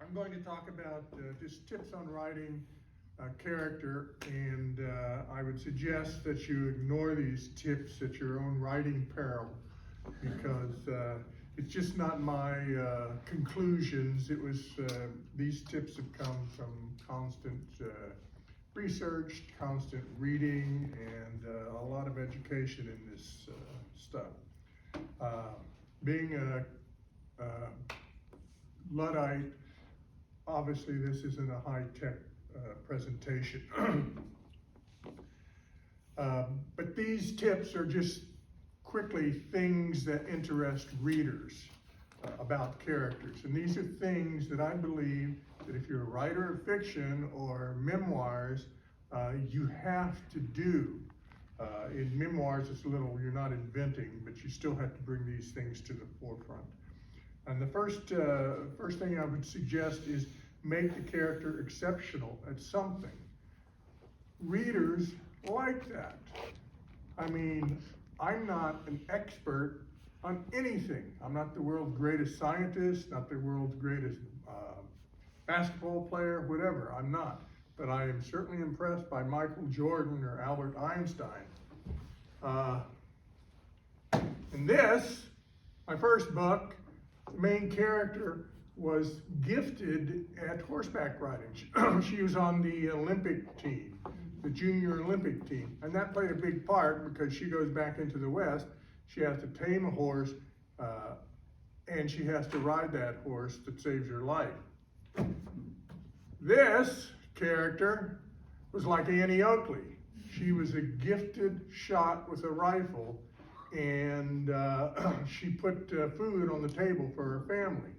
I'm going to talk about just tips on writing character, and I would suggest that you ignore these tips at your own writing peril, because it's just not my conclusions. It was these tips have come from constant research, constant reading, and a lot of education in this stuff. Being a Luddite, obviously this isn't a high-tech presentation. But these tips are just quickly things that interest readers about characters. And these are things that I believe that if you're a writer of fiction or memoirs, you have to do. In memoirs, it's a little, you're not inventing, but you still have to bring these things to the forefront. And the first thing I would suggest is make the character exceptional at something. Readers like that. I mean, I'm not an expert on anything. I'm not the world's greatest scientist, not the world's greatest basketball player, whatever. I'm not. But I am certainly impressed by Michael Jordan or Albert Einstein. In this, my first book, the main character was gifted at horseback riding. She was on the Olympic team, the junior Olympic team, and that played a big part because she goes back into the West. She has to tame a horse, and she has to ride that horse that saves her life. This character was like Annie Oakley. She was a gifted shot with a rifle, and she put food on the table for her family.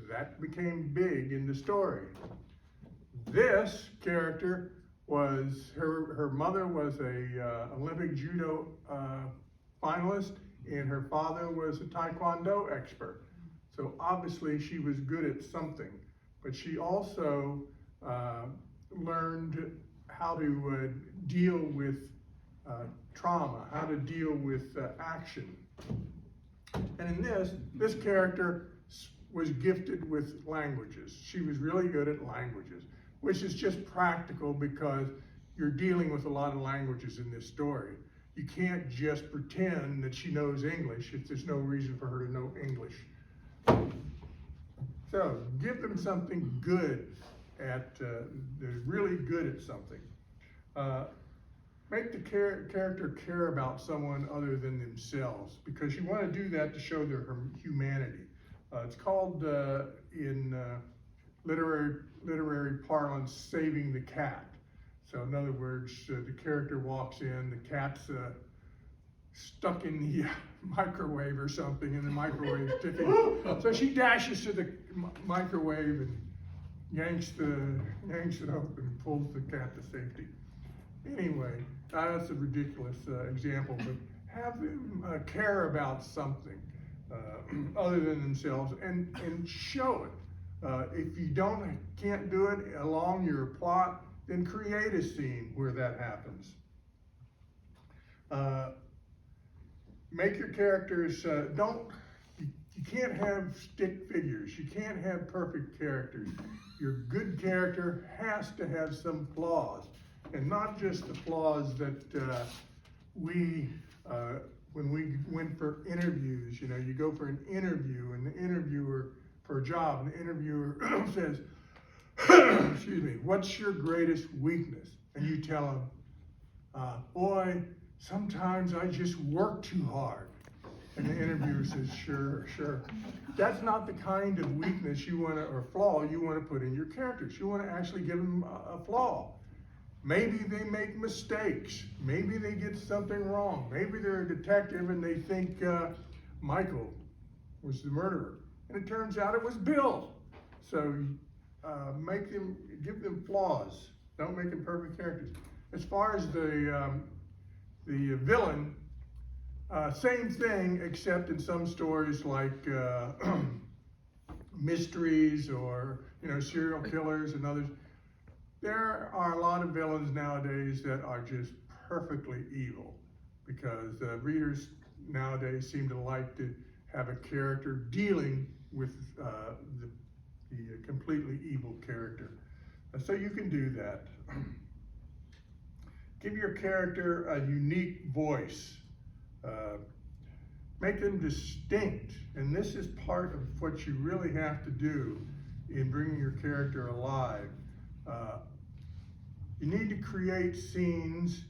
That became big in the story. This character was, her mother was a Olympic judo finalist, and her father was a taekwondo expert. So obviously she was good at something, but she also learned how to deal with trauma, how to deal with action. And in this character was gifted with languages. She was really good at languages, which is just practical because you're dealing with a lot of languages in this story. You can't just pretend that she knows English if there's no reason for her to know English. So give them something good at, they're really good at something. Make the character care about someone other than themselves, because you want to do that to show their humanity. It's called, in literary parlance, saving the cat. So in other words, the character walks in, the cat's stuck in the microwave or something, and the microwave's ticking. So she dashes to the microwave and yanks it open and pulls the cat to safety. Anyway, that's a ridiculous example, but have them care about something other than themselves, and show it. If you can't do it along your plot, then create a scene where that happens. Make your characters, you can't have stick figures. You can't have perfect characters. Your good character has to have some flaws, and not just the flaws that when we went for interviews, you know, you go for an interview, and the interviewer, for a job, and the interviewer says, excuse me, what's your greatest weakness? And you tell him, boy, sometimes I just work too hard. And the interviewer says, sure. That's not the kind of weakness you want to, or flaw you want to put in your characters. You want to actually give them a flaw. Maybe they make mistakes. Maybe they get something wrong. Maybe they're a detective and they think Michael was the murderer. And it turns out it was Bill. So give them flaws. Don't make them perfect characters. As far as the villain, same thing, except in some stories like mysteries or serial killers and others. There are a lot of villains nowadays that are just perfectly evil, because readers nowadays seem to like to have a character dealing with the completely evil character. So you can do that. Give your character a unique voice. Make them distinct. And this is part of what you really have to do in bringing your character alive. You need to create scenes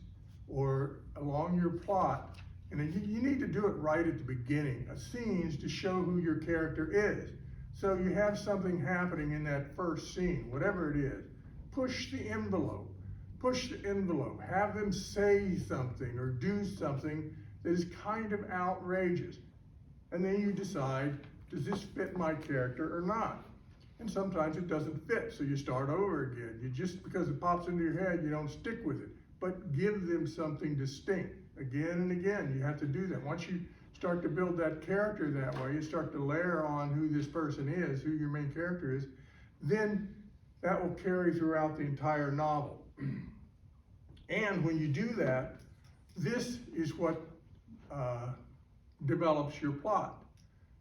or along your plot, and you need to do it right at the beginning. Scenes to show who your character is. So you have something happening in that first scene, whatever it is. Push the envelope. Push the envelope. Have them say something or do something that is kind of outrageous. And then you decide, does this fit my character or not? And sometimes it doesn't fit, so you start over again. Just because it pops into your head, you don't stick with it. But give them something distinct. Again and again, you have to do that. Once you start to build that character that way, you start to layer on who this person is, who your main character is, then that will carry throughout the entire novel. And when you do that, this is what develops your plot.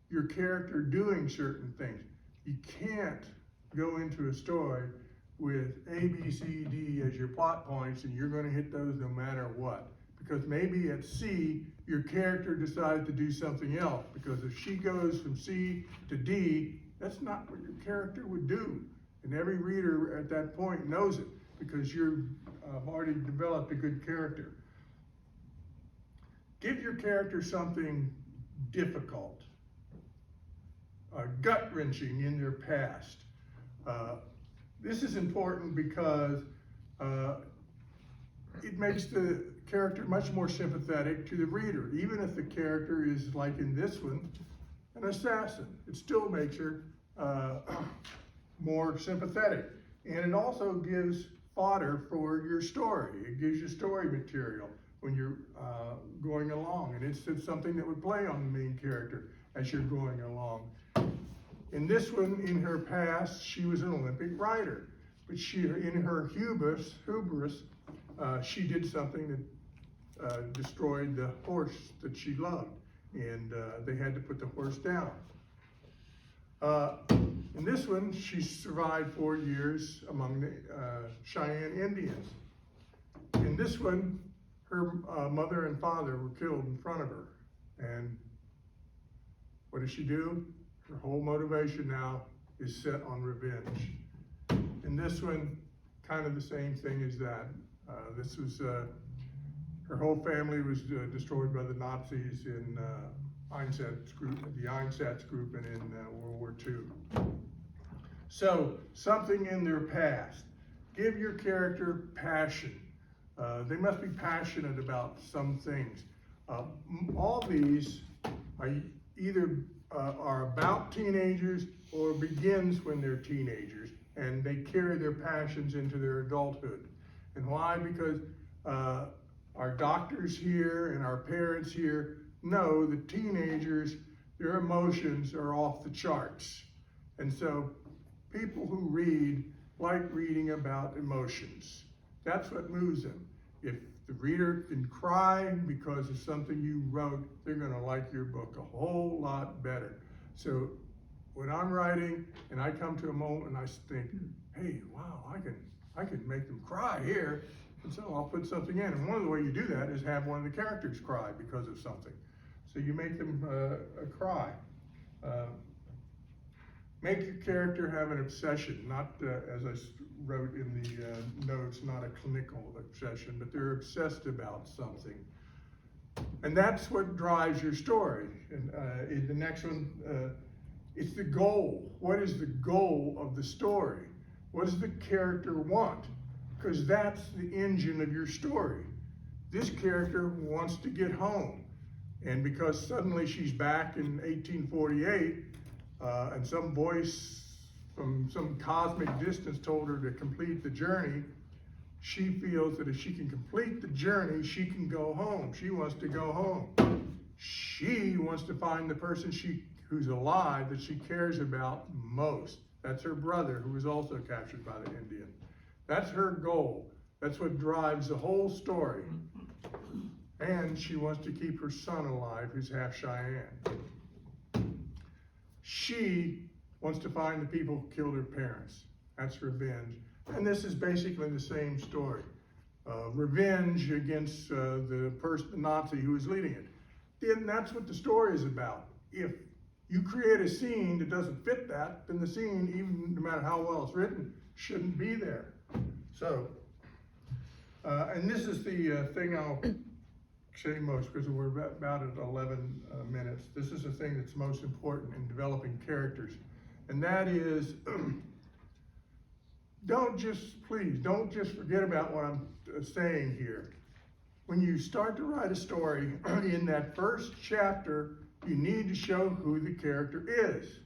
Your character doing certain things. You can't go into a story with A, B, C, D as your plot points and you're going to hit those no matter what. Because maybe at C, your character decides to do something else. Because if she goes from C to D, that's not what your character would do. And every reader at that point knows it because you've already developed a good character. Give your character something difficult, gut-wrenching in their past. This is important because it makes the character much more sympathetic to the reader. Even if the character is, like in this one, an assassin, it still makes her more sympathetic. And it also gives fodder for your story. It gives you story material when you're going along. And it's something that would play on the main character as you're going along. In this one, in her past, she was an Olympic rider. But in her hubris, she did something that destroyed the horse that she loved. And they had to put the horse down. In this one, she survived 4 years among the Cheyenne Indians. In this one, her mother and father were killed in front of her. And what does she do? Her whole motivation now is set on revenge. In this one, kind of the same thing as that. This was, her whole family was destroyed by the Nazis in the Einsatz group and in World War II. So, something in their past. Give your character passion. They must be passionate about some things. All these are either are about teenagers or begins when they're teenagers, and they carry their passions into their adulthood. And why? Because our doctors here and our parents here know that teenagers, their emotions are off the charts. And so people who read like reading about emotions. That's what moves them. If the reader can cry because of something you wrote, they're going to like your book a whole lot better. So when I'm writing and I come to a moment and I think, hey, wow, I can make them cry here. And so I'll put something in. And one of the ways you do that is have one of the characters cry because of something. So you make them cry. Make your character have an obsession, not, as I wrote in the notes, not a clinical obsession, but they're obsessed about something. And that's what drives your story. And in the next one, it's the goal. What is the goal of the story? What does the character want? Because that's the engine of your story. This character wants to get home. And because suddenly she's back in 1848, and some voice from some cosmic distance told her to complete the journey, she feels that if she can complete the journey, she can go home. She wants to go home. She wants to find the person who's alive that she cares about most. That's her brother, who was also captured by the Indian. That's her goal. That's what drives the whole story. And she wants to keep her son alive, who's half Cheyenne. She wants to find the people who killed her parents. That's revenge. And this is basically the same story. Revenge against the Nazi who is leading it. Then that's what the story is about. If you create a scene that doesn't fit that, then the scene, even no matter how well it's written, shouldn't be there. So, and this is the thing I'll say most, because we're about at 11 minutes. This is the thing that's most important in developing characters. And that is, please don't just forget about what I'm saying here. When you start to write a story, in that first chapter, you need to show who the character is.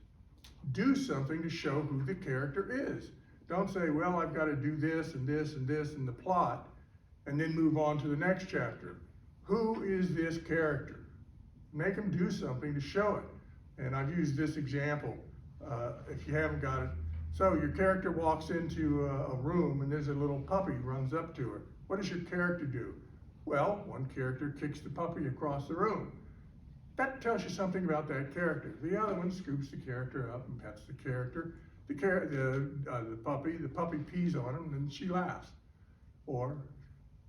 Do something to show who the character is. Don't say, well, I've got to do this and this and this in the plot, and then move on to the next chapter. Who is this character? Make them do something to show it. And I've used this example, if you haven't got it. So your character walks into a room and there's a little puppy runs up to her. What does your character do? Well, one character kicks the puppy across the room. That tells you something about that character. The other one scoops the character up and pets the character. The puppy pees on him and she laughs. Or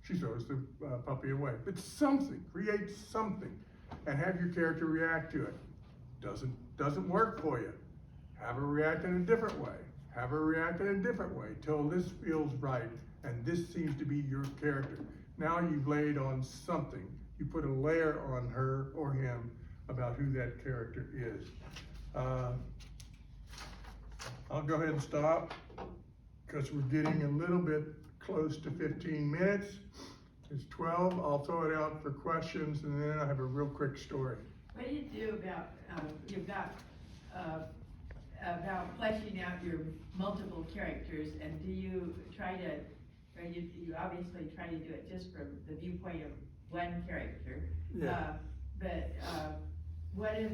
she throws the puppy away. It's something, create something, and have your character react to it. Doesn't work for you. Have her react in a different way. Have her react in a different way till this feels right, and this seems to be your character. Now you've laid on something. You put a layer on her or him about who that character is. I'll go ahead and stop because we're getting a little bit close to 15 minutes. It's 12. I'll throw it out for questions, and then I have a real quick story. What do you do about, about fleshing out your multiple characters, and do you try to, or you obviously try to do it just from the viewpoint of one character, Yeah. But what if,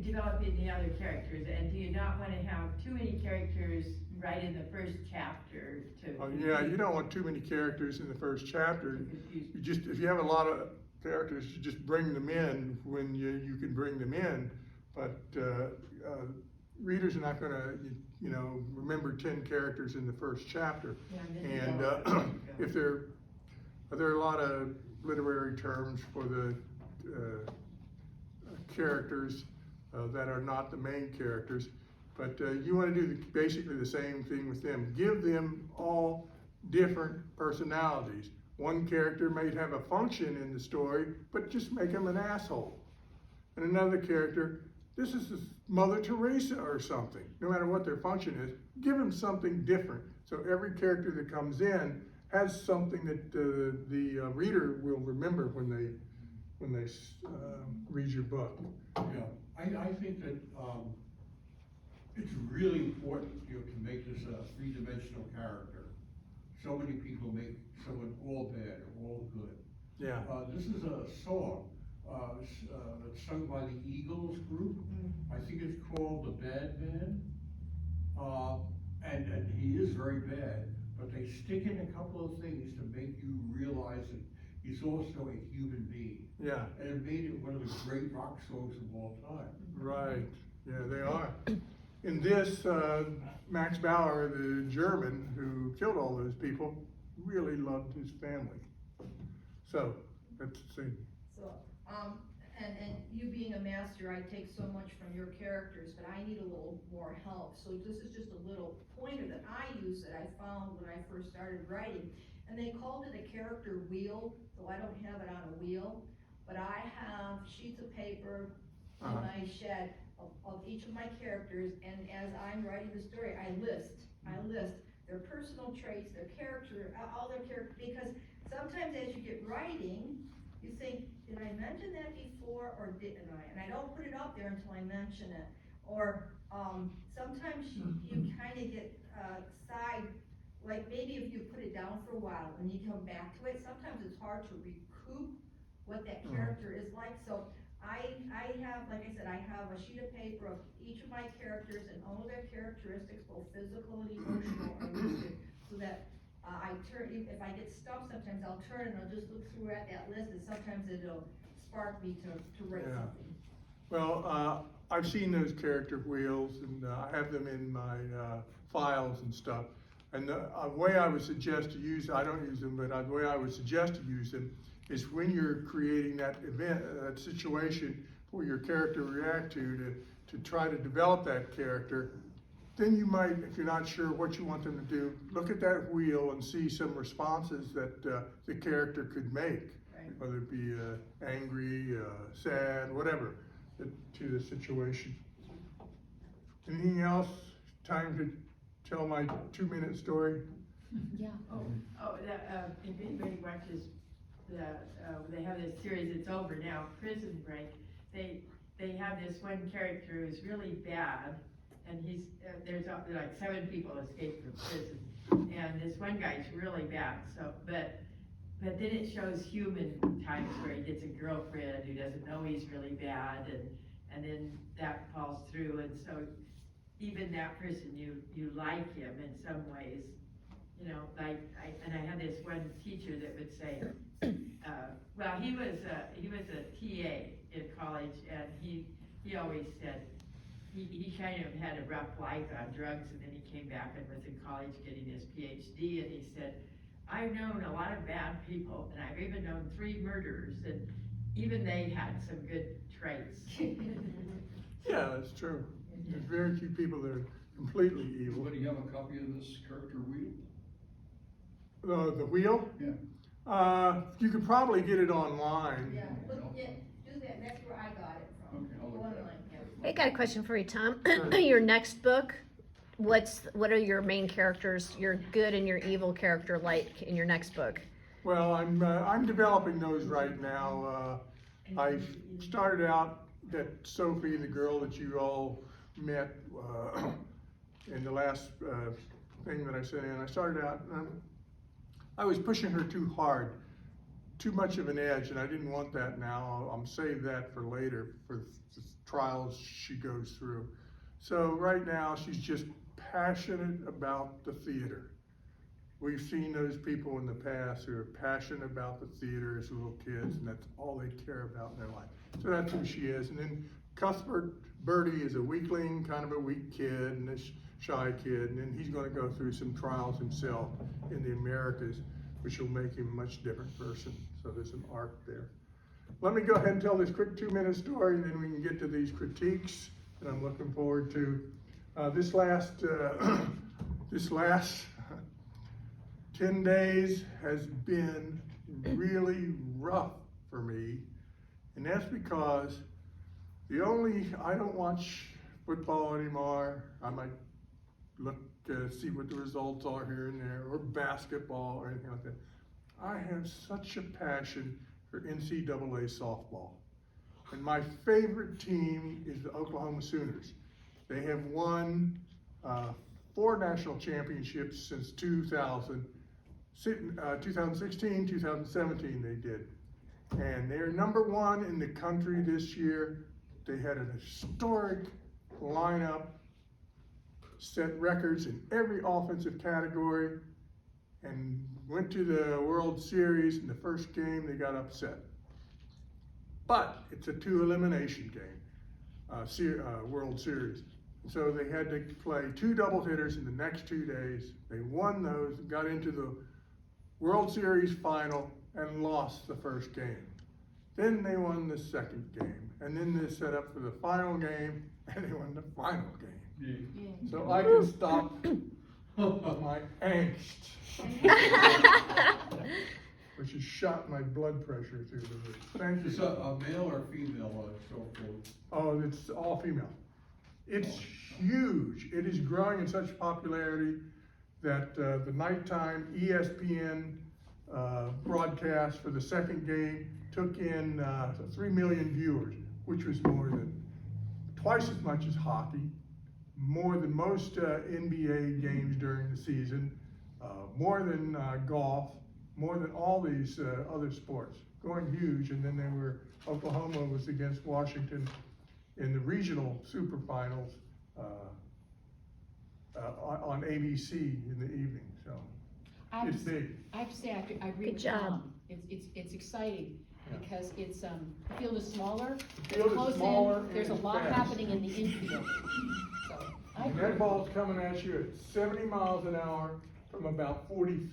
developing the other characters, and do you not want to have too many characters right in the first chapter to? Oh, yeah, you don't want too many characters in the first chapter. You just, if you have a lot of characters, you just bring them in when you can bring them in. But readers are not going to, remember 10 characters in the first chapter. Yeah, and if there are a lot of literary terms for the characters that are not the main characters, but you want to do basically the same thing with them. Give them all different personalities. One character may have a function in the story, but just make him an asshole. And another character, this is Mother Teresa or something. No matter what their function is, give them something different. So every character that comes in has something that the reader will remember when they read your book. Yeah, I think that it's really important to make this a three-dimensional character. So many people make someone all bad or all good. Yeah. This is a song that's sung by the Eagles group. I think it's called The Bad Man. And he is very bad, but they stick in a couple of things to make you realize that he's also a human being. Yeah. And it made it one of the great rock songs of all time. Right. Yeah, they are. In this, Max Bauer, the German who killed all those people, really loved his family. So, let's see. So, and you being a master, I take so much from your characters, but I need a little more help. So this is just a little pointer that I use that I found when I first started writing. And they called it a character wheel, so I don't have it on a wheel, but I have sheets of paper in my shed of each of my characters, and as I'm writing the story, I list their personal traits, their character, all their character, because sometimes as you get writing, you think, did I mention that before or didn't I? And I don't put it up there until I mention it. Or sometimes you kind of get side, like maybe if you put it down for a while and you come back to it, sometimes it's hard to recoup what that character is like. So I have, like I said, I have a sheet of paper of each of my characters and all of their characteristics, both physical and emotional, are listed, so that I turn, if I get stumped, sometimes I'll turn and I'll just look through at that list, and sometimes it'll spark me to write something. Well, I've seen those character wheels, and I have them in my files and stuff. And the way I would suggest to use, I don't use them, but the way I would suggest to use them is when you're creating that event, that situation for your character to react to try to develop that character. Then you might, if you're not sure what you want them to do, look at that wheel and see some responses that the character could make, Right. whether it be angry, sad, whatever, to the situation. Anything else? Time to tell my 2-minute story? Yeah. If anybody watches they have this series, it's over now, Prison Break, they have this one character who's really bad, and there's like 7 people escaped from prison, and this one guy's really bad, but then it shows human times where he gets a girlfriend who doesn't know he's really bad, and then that falls through, and so even that person, you like him in some ways, you know, like, I had this one teacher that would say, well, he was a TA in college, and he always said, he kind of had a rough life on drugs, and then he came back and was in college getting his PhD, and he said, I've known a lot of bad people, and I've even known 3 murderers, and even they had some good traits. Yeah, that's true. There's very few people that are completely evil. What, do you have a copy of this character wheel? The wheel? Yeah. You could probably get it online. Yeah, look, yeah, do that, that's where I got it from. Okay, I'll look Go that up. online, yeah. I got a question for you, Tom. Sure. Your next book, what are your main characters, your good and your evil character like in your next book? Well, I'm developing those right now. I started out that Sophie, the girl that you all met in the last thing that I sent in, I started out, I was pushing her too hard, too much of an edge, and I didn't want that now. I'm save that for later, for the trials she goes through. So right now, she's just passionate about the theater. We've seen those people in the past who are passionate about the theater as little kids, and that's all they care about in their life. So that's who she is. And then Cuthbert Birdie is a weakling, kind of a weak kid, and a shy kid, and then he's going to go through some trials himself in the Americas, which will make him a much different person. So there's an arc there. Let me go ahead and tell this quick 2-minute story, and then we can get to these critiques that I'm looking forward to. This last 10 days has been really rough for me, and that's because I don't watch football anymore. I might look, see what the results are here and there, or basketball or anything like that. I have such a passion for NCAA softball. And my favorite team is the Oklahoma Sooners. They have won 4 national championships since 2000. 2016, 2017 they did. And they're #1 in the country this year. They had an historic lineup, set records in every offensive category, and went to the World Series. In the first game, they got upset. But it's a 2-elimination game, World Series. So they had to play 2 doubleheaders in the next 2 days. They won those, got into the World Series final, and lost the first game. Then they won the second game, and then they set up for the final game, and they won the final game. Yeah. So I can stop my angst, which has shot my blood pressure through the roof. Thank Is you. a male or female softball? Oh, it's all female. It's huge. It is growing in such popularity that the nighttime ESPN broadcast for the second game took in 3 million viewers, which was more than twice as much as hockey, more than most NBA games during the season, more than golf, more than all these other sports, going huge. And then Oklahoma was against Washington in the regional super finals on ABC in the evening, so I have it's to- big. I have to say, I agree Good with job. Tom. It's exciting. because it's, the field is smaller, The field is close smaller in, and there's a it's lot fast. happening in the infield. So, I And agree. that ball's coming at you at 70 miles an hour from about 40